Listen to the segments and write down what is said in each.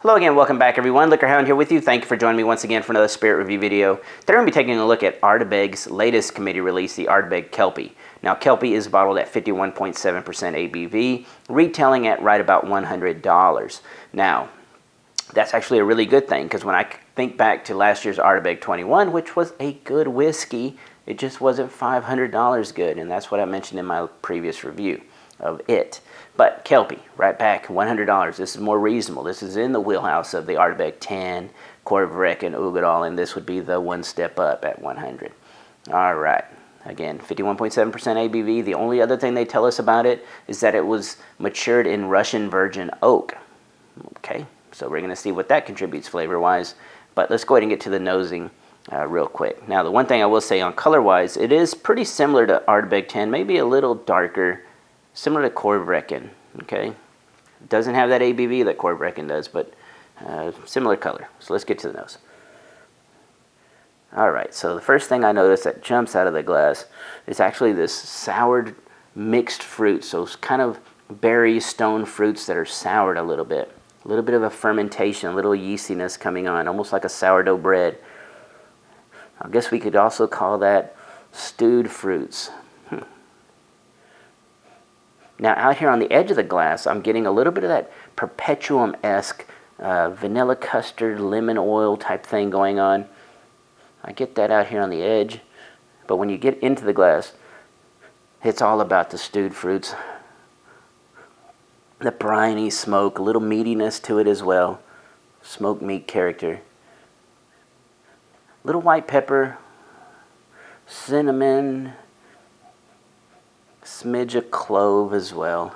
Hello again, welcome back everyone. Liquorhound here with you. Thank you for joining me once again for another spirit review video. Today we're going to be taking a look at Ardbeg's latest committee release, the Ardbeg Kelpie. Now Kelpie is bottled at 51.7% ABV, retailing at right about $100. Now, that's actually a really good thing because when I think back to last year's Ardbeg 21, which was a good whiskey, it just wasn't $500 good, and that's what I mentioned in my previous review of it. But Kelpie, right back, $100. This is more reasonable. This is in the wheelhouse of the Ardbeg 10, Corvrec, and Ugadal, and this would be the one step up at 100. All right. Again, 51.7% ABV. The only other thing they tell us about it is that it was matured in Russian virgin oak. Okay, so we're going to see what that contributes flavor-wise. But let's go ahead and get to the nosing real quick. Now, the one thing I will say on color-wise, it is pretty similar to Ardbeg 10, maybe a little darker, similar to Corvrec, okay? It doesn't have that ABV that Corvrec does, but similar color. So let's get to the nose. All right, so the first thing I notice that jumps out of the glass is actually this soured mixed fruit. So it's kind of berry stone fruits that are soured a little bit. A little bit of a fermentation, a little yeastiness coming on, almost like a sourdough bread. I guess we could also call that stewed fruits. Now out here on the edge of the glass, I'm getting a little bit of that perpetuum-esque vanilla custard, lemon oil type thing going on. I get that out here on the edge, but when you get into the glass, it's all about the stewed fruits. The briny smoke, a little meatiness to it as well. Smoked meat character. Little white pepper, cinnamon, smidge of clove as well,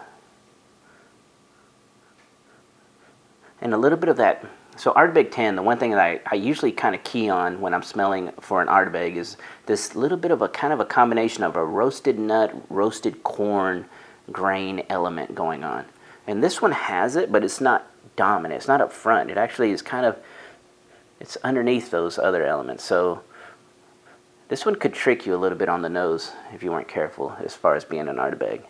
and a little bit of that. So Ardbeg 10, the one thing that I usually kind of key on when I'm smelling for an Ardbeg is this little bit of a kind of a combination of a roasted nut, roasted corn grain element going on. And this one has it, but it's not dominant. It's not up front. It actually is kind of, it's underneath those other elements. So this one could trick you a little bit on the nose if you weren't careful as far as being an Ardbeg.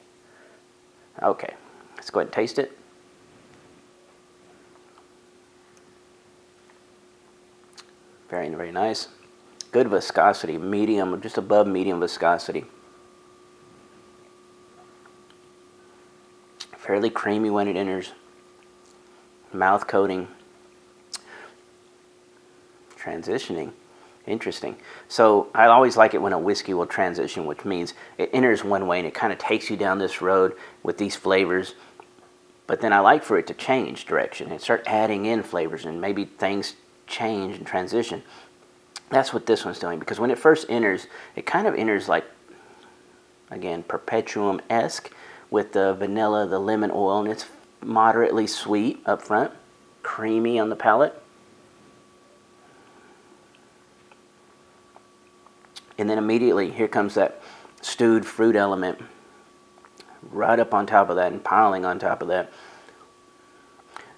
Okay, let's go ahead and taste it. Very, very nice. Good viscosity, medium, just above medium viscosity. Fairly creamy when it enters. Mouth coating. Transitioning. Interesting. So I always like it when a whiskey will transition, which means it enters one way and it kind of takes you down this road with these flavors. But then I like for it to change direction and start adding in flavors, and maybe things change and transition. That's what this one's doing, because when it first enters, it kind of enters like, again, perpetuum-esque with the vanilla, the lemon oil, and it's moderately sweet up front, creamy on the palate. And then immediately, here comes that stewed fruit element right up on top of that and piling on top of that.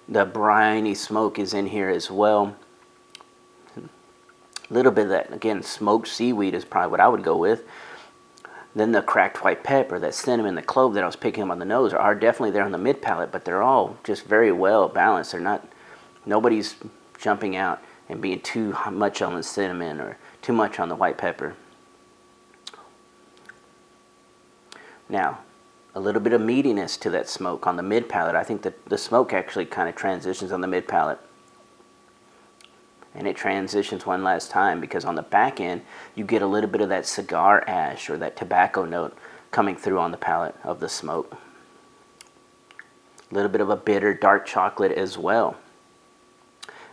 The briny smoke is in here as well. A little bit of that, again, smoked seaweed is probably what I would go with. Then the cracked white pepper, that cinnamon, the clove that I was picking up on the nose are definitely there on the mid palate, but they're all just very well balanced. They're not, nobody's jumping out and being too much on the cinnamon or too much on the white pepper. Now, a little bit of meatiness to that smoke on the mid palate. I think that the smoke actually kind of transitions on the mid palate. And it transitions one last time because on the back end, you get a little bit of that cigar ash or that tobacco note coming through on the palate of the smoke. A little bit of a bitter dark chocolate as well.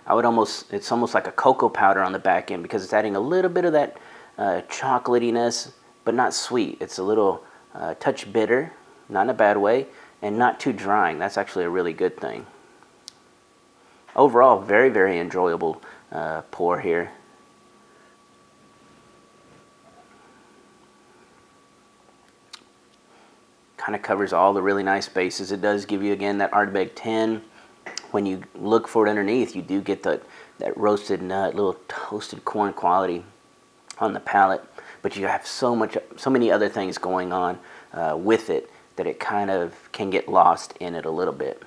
It's almost like a cocoa powder on the back end because it's adding a little bit of that chocolatiness, but not sweet. It's a little touch bitter, not in a bad way, and not too drying. That's actually a really good thing. Overall, very, very enjoyable pour here. Kind of covers all the really nice bases. It does give you, again, that Ardbeg 10. When you look for it underneath, you do get that roasted nut, little toasted corn quality on the palate. But you have so many other things going on with it that it kind of can get lost in it a little bit.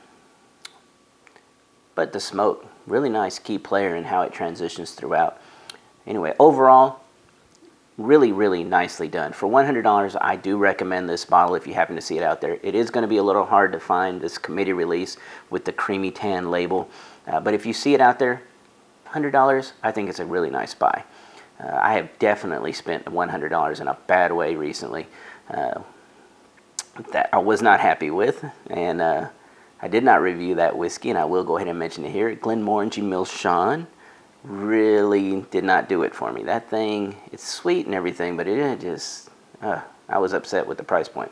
but the smoke, really nice key player in how it transitions throughout. Anyway, overall, really nicely done. For $100, I do recommend this bottle if you happen to see it out there. It is going to be a little hard to find this committee release with the creamy tan label, but if you see it out there, $100, I think it's a really nice buy. I have definitely spent $100 in a bad way recently that I was not happy with, and I did not review that whiskey, and I will go ahead and mention it here. Glenmorangie Milchon really did not do it for me. That thing, it's sweet and everything, but it just, I was upset with the price point.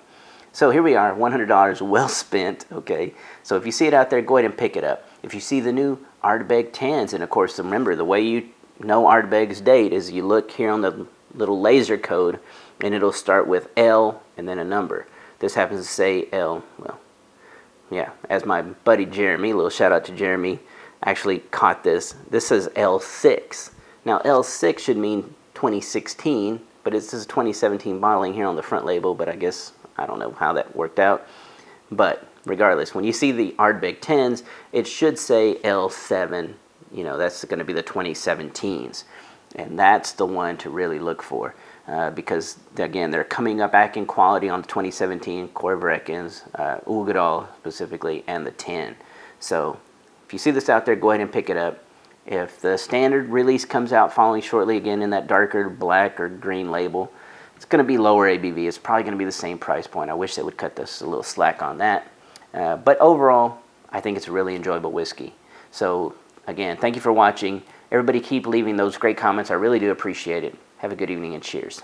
So here we are, $100 well spent, okay? So if you see it out there, go ahead and pick it up. If you see the new Ardbeg tans, and of course, remember, the way you know Ardbeg's date is you look here on the little laser code, and it'll start with L and then a number. This happens to say L, well, yeah, as my buddy Jeremy, little shout out to Jeremy, actually caught this. This says L6. Now L6 should mean 2016, but it says 2017 bottling here on the front label, but I guess, I don't know how that worked out. But regardless, when you see the Ardbeg 10s, it should say L7, you know, that's going to be the 2017s. And that's the one to really look for. Because, again, they're coming up back in quality on the 2017 Corvreckens, Ugadal specifically, and the 10. So if you see this out there, go ahead and pick it up. If the standard release comes out following shortly, again, in that darker black or green label, it's going to be lower ABV. It's probably going to be the same price point. I wish they would cut us a little slack on that. But overall, I think it's a really enjoyable whiskey. So, again, thank you for watching. Everybody keep leaving those great comments. I really do appreciate it. Have a good evening and cheers.